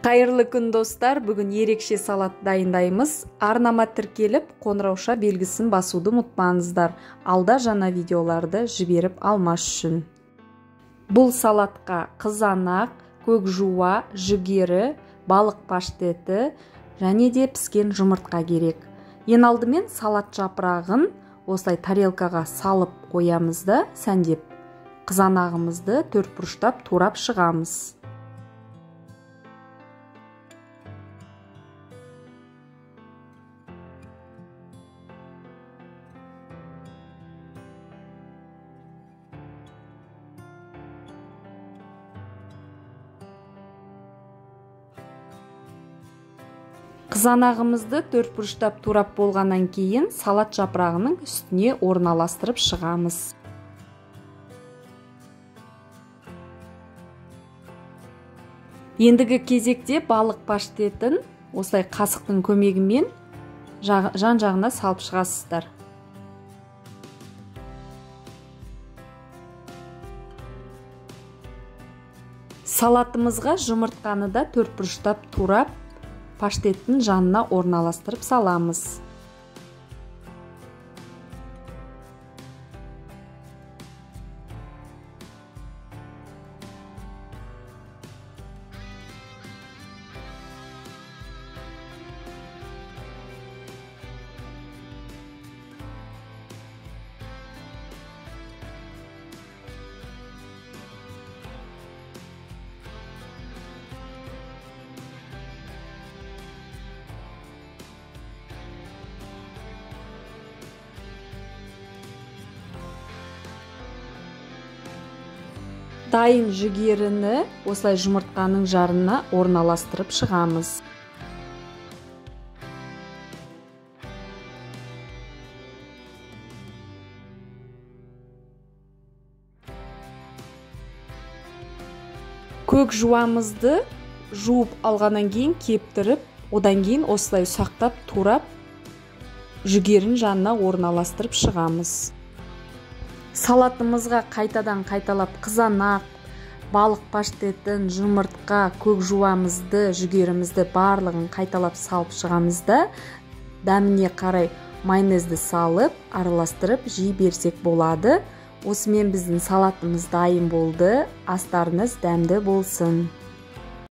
Қайырлы күн достар, бүгін ерекше салат дайындаймыз. Арнама тіркеліп, қоңырауша белгісін басуды ұмытпаңыздар. Алда жаңа видеоларды жіберіп алмас үшін. Бұл салатқа қызанақ, көк жуа, жүгері, балық паштеті және де піскен жұмыртқа керек. Ең алдымен салат жапырағын осылай тарелкаға салып қоямыз да сәндеп қызанағымызды төртбұрыштап турап шығамыз. Қызанағымызды төртбұрыштап турап болғаннан кейін салат жапырағының үстіне орналастырып шығамыз. Ендігі кезекте балық паштетін осылай қасықтың көмегімен жан-жағына салып шығасыздар. Салатымызға жұмыртқаны да төртбұрыштап турап паштеттің жанына орналастырып саламыз. Дайын жүгеріні осылай жұмыртқаның жарына орналастырып шығамыз. Көк жуамызды жуып алғаннан кейін кептіріп, одан кейін осылай ұсақтап турап жүгерінің жанына орналастырып шығамыз. Салатымызға қайталап қызанақ, балық паштетін, жұмыртқа, көк жуамызды, жүгерімізді барлығын қайталап салып шығамыз да, дәміне қарай майонезді салып, араластырып жей берсек болады. Осымен біздің салатымыз дайын болды. Астарыңыз дәмді болсын.